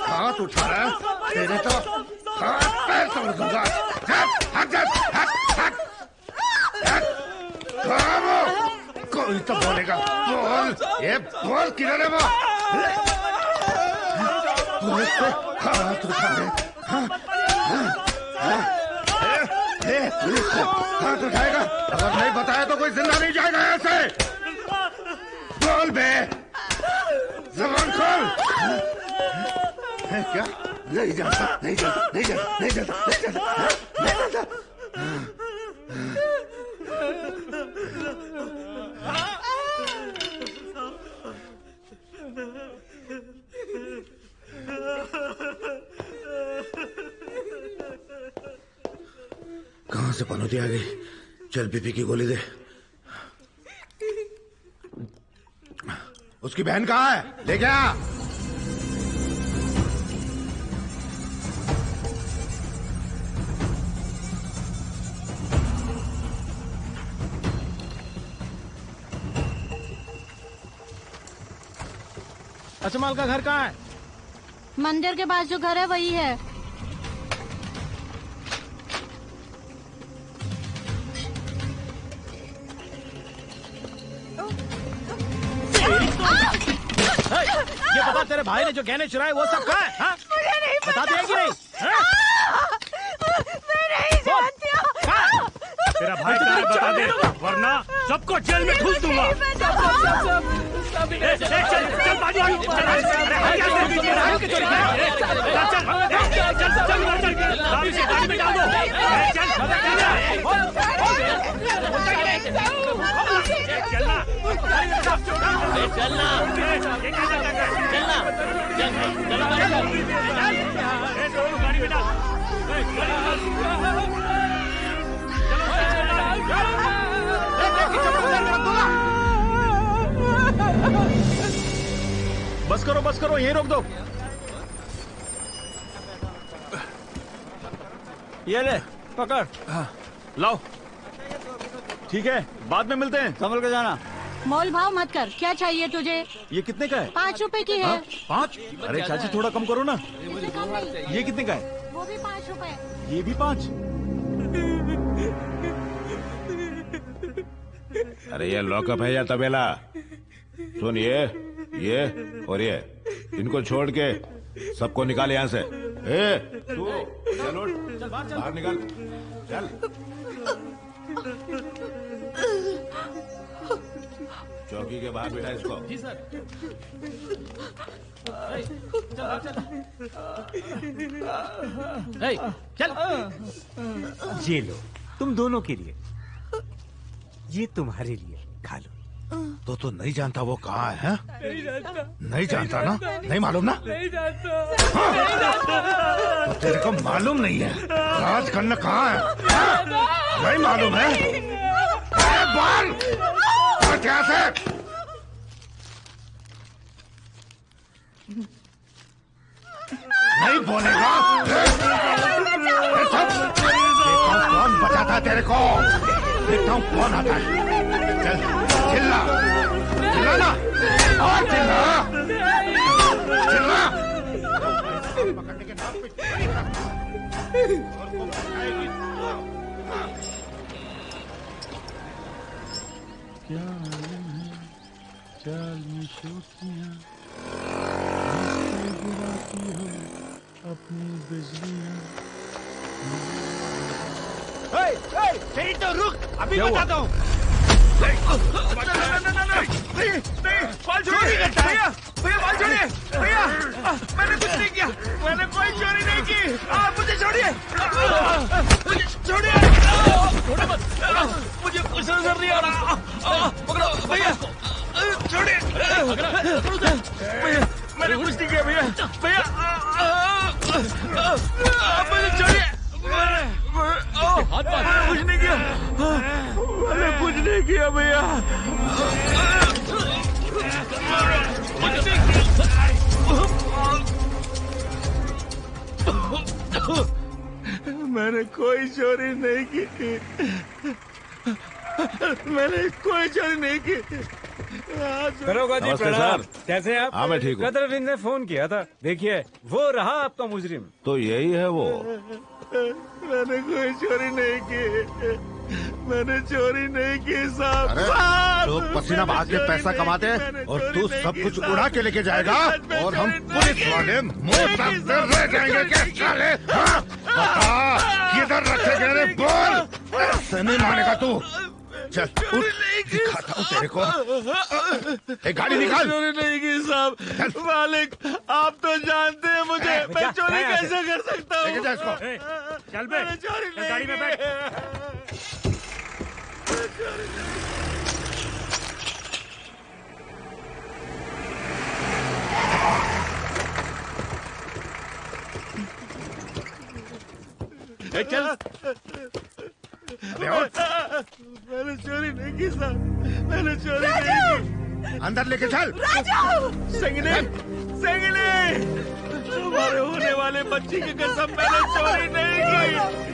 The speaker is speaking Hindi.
हाथ उठा रहा है तेरे तो हाथ पैर तोड़ दूंगा। कोई तो बोलेगा, बोल, ये बोल किधर है वो? हाथ उठा रहे, पुलिस को हाथ उठाएगा, अगर नहीं बताया तो कोई जिंदा नहीं जाएगा यहाँ से। बोल बे, ज़बान खोल। क्या? नहीं जाता, नहीं जाता, नहीं जाता, नहीं जाता, नहीं जाता, नहीं जाता। कहाँ से पनौती आ गई? चल पीपी की गोली दे। उसकी बहन कहाँ है? लेके आ। अचमाल का घर कहाँ है? मंदिर के पास जो घर है वही है। ये बता, तेरे भाई ने जो गहने चुराए वो सब कहाँ है? हाँ? मुझे नहीं बता दे कि नहीं? मैं नहीं जानती हूँ। तेरा भाई कहाँ है बता दे, वरना सबको जेल में ठूस दूंगा। चल बाजू आ, चल गाड़ी में डाल दो। चलना गाड़ी में डाल। बस करो यहीं रोक दो। ये ले पकड़। लाओ, ठीक है, बाद में मिलते हैं। संभल के जाना। मोल भाव मत कर। क्या चाहिए तुझे? ये कितने का है? 5 रुपए की है। 5? अरे चाची थोड़ा कम करो ना। ये कितने का है? वो भी 5 रुपए। ये भी 5? अरे ये लॉकअप है या तबेला? सुन, ये और ये, इनको छोड़ के सबको निकाल यहाँ से। तू चलो, बाहर निकाल, चल। चौकी के बाहर बिठा इसको। जी सर। चल। ये लो, तुम दोनों के लिए, ये तुम्हारे लिए, खा लो। तो नहीं जानता वो कहाँ है? नहीं जानता ना? नहीं मालूम ना? नहीं जानता। तो तेरे को मालूम नहीं है राजकन्या कहाँ है? नहीं मालूम है? बोल क्या से? नहीं बोलेगा? कौन बचाता तेरे को? देखता हूँ कौन आता है। चल चिल्ला, चिल्ला ना, और चिल्ला, चिल्ला। पकड़ने के नाम पे क्या चाल में शोखियाँ गिराती हो अपनी बिजलियाँ। नहीं तो रुक, अभी बताता हूँ। नहीं, बाल छोड़िए भैया, बाल छोड़िए भैया। मैंने कुछ नहीं किया, मैंने कोई चोरी नहीं की। आप मुझे छोड़िए, मुझे छोड़िए, मुझे कुछ नजर नहीं आ रहा। पकड़ो भैया, छोड़िए भैया, मैंने कुछ नहीं किया भैया, भैया आप मुझे छोड़िए। कुछ नहीं किया, मैंने कुछ नहीं किया भैया। मैंने कोई चोरी नहीं की, मैंने कोई चोरी नहीं की। दरोगा जी नमस्ते प्रणाम। सर। कैसे हैं आप? हाँ, मैं ठीक हूँ। कदरविंद ने फोन किया था, देखिए वो रहा आपका मुजरिम। तो यही है वो। मैंने कोई चोरी नहीं की, मैंने चोरी नहीं की साहब। अरे लोग पसीना बहा के पैसा कमाते हैं और तू सब कुछ उड़ा के लेके जाएगा और हम पुलिस वाले मुंह ताकते रह जाएंगे क्या साले? हाँ? बता, किधर रखे गए रे? बोल, ऐसे नहीं मानेगा तू। चल उठ, दिखाता हूँ तेरे को। एक गाड़ी निकाल। चोरी नहीं की साहब। मालिक आप तो जानते हैं मुझे, मैं चोरी कैसे कर सकता हूँ? लेके जा इसको। चल बे, मैंने चोरी चल नहीं गाड़ी में बैठ। चल। मैंने चोरी नहीं की साहब, मैंने चोरी नहीं की। अंदर लेके चल। संगने, संगने, तुम्हारे होने वाले बच्ची की कसम, मैंने चोरी नहीं की।